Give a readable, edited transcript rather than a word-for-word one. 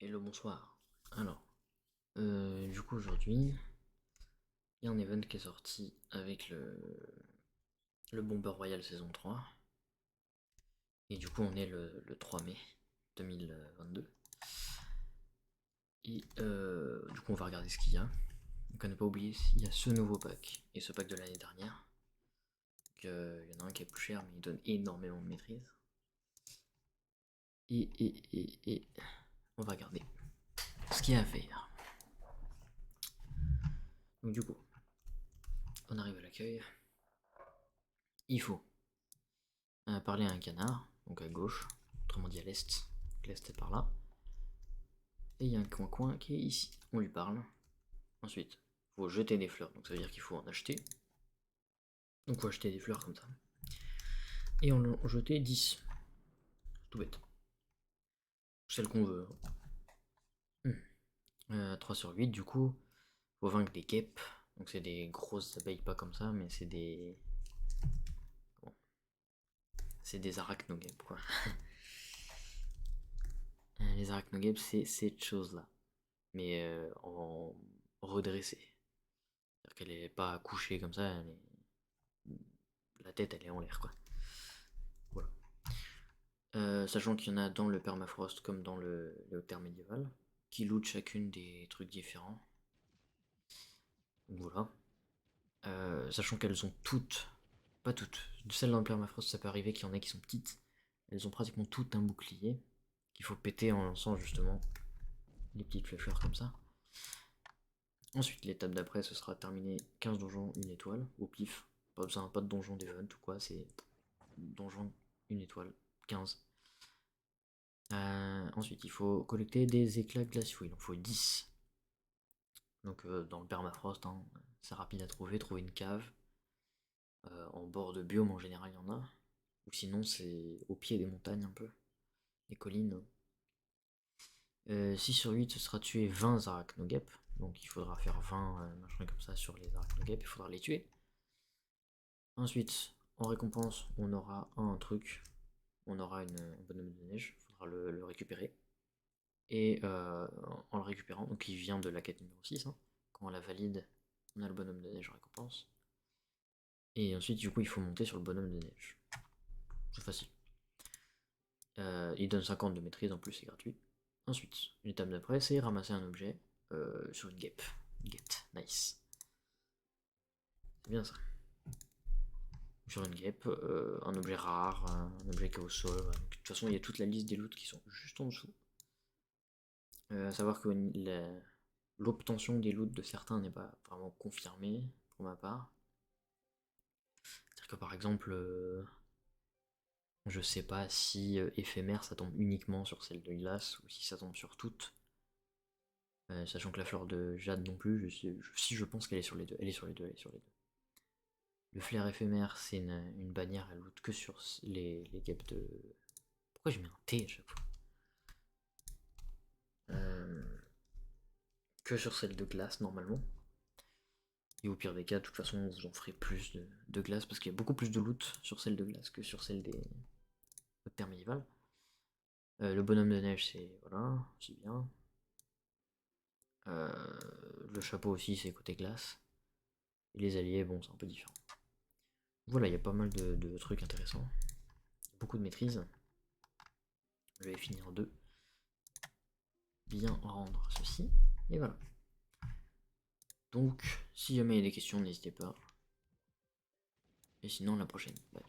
Hello, bonsoir. Alors, du coup aujourd'hui, il y a un event qui est sorti avec le Bomber Royal saison 3. Et du coup on est le 3 mai 2022. Et du coup on va regarder ce qu'il y a. Donc à ne pas oublier, il y a ce nouveau pack et ce pack de l'année dernière. Il y en a un qui est plus cher mais il donne énormément de maîtrise. Et on va regarder ce qu'il y a à faire. Donc du coup, on arrive à l'accueil. Il faut parler à un canard, donc à gauche, autrement dit à l'est. L'est est par là. Et il y a un coin qui est ici. On lui parle. Ensuite, il faut jeter des fleurs, donc ça veut dire qu'il faut en acheter. Donc il faut acheter des fleurs comme ça. Et en jeter 10. Tout bête. Celle qu'on veut. 3 sur 8, du coup, faut vaincre des guêpes. Donc c'est des grosses abeilles, pas comme ça, mais c'est des. Bon. C'est des arachnoguêpes, quoi. Les arachnoguêpes, c'est cette chose-là. Mais en redressée. C'est-à-dire qu'elle est pas couchée comme ça, la tête elle est en l'air, quoi. Voilà. Sachant qu'il y en a dans le permafrost comme dans le terre médiéval, qui lootent chacune des trucs différents. Donc voilà. Sachant qu'elles ont toutes, pas toutes, celles dans le permafrost ça peut arriver qu'il y en ait qui sont petites, elles ont pratiquement toutes un bouclier qu'il faut péter en lançant justement les petites flèches comme ça. Ensuite l'étape d'après ce sera terminer 15 donjons, une étoile, au pif. Pas besoin, pas de donjon d'event ou quoi, c'est donjon, une étoile, 15. Ensuite, il faut collecter des éclats glaciaux. Il en faut 10. Donc, dans le permafrost, hein, c'est rapide à trouver. Trouver une cave. En bord de biome, en général, il y en a. Ou sinon, c'est au pied des montagnes un peu. Les collines. 6 sur 8, ce sera tuer 20 arachnoguêpes. Donc, il faudra faire 20 machins comme ça sur les arachnoguêpes. Il faudra les tuer. Ensuite, en récompense, on aura un truc. On aura un bonhomme de neige. Il faudra le récupérer. Et en le récupérant, donc il vient de la quête numéro 6, hein. Quand on la valide, on a le bonhomme de neige récompense. Et ensuite, du coup, il faut monter sur le bonhomme de neige. C'est facile. Il donne 50 de maîtrise en plus, c'est gratuit. Ensuite, l'étape d'après, c'est ramasser un objet sur une guêpe. Une guette, nice. C'est bien ça. Sur une guêpe, un objet rare, un objet qui est au sol. Voilà. De toute façon, il y a toute la liste des loots qui sont juste en dessous. À savoir que l'obtention des loots de certains n'est pas vraiment confirmée pour ma part. C'est-à-dire que par exemple, je sais pas si éphémère ça tombe uniquement sur celle de glace ou si ça tombe sur toutes. Sachant que la fleur de jade non plus, si je pense qu'elle est sur les deux. Elle est sur les deux, elle est sur les deux. Le flair éphémère, c'est une bannière, elle loot que sur les guêpes de. Pourquoi je mets un T à chaque fois Que sur celle de glace normalement. Et au pire des cas, de toute façon, vous en ferez plus de glace parce qu'il y a beaucoup plus de loot sur celle de glace que sur celle des terres médiévales. Le bonhomme de neige, c'est voilà, c'est bien. Le chapeau aussi, c'est côté glace. Et les alliés, bon, c'est un peu différent. Voilà, il y a pas mal de trucs intéressants. Beaucoup de maîtrise. Je vais finir de bien rendre ceci. Et voilà. Donc, si jamais il y a des questions, n'hésitez pas. Et sinon, la prochaine. Bye.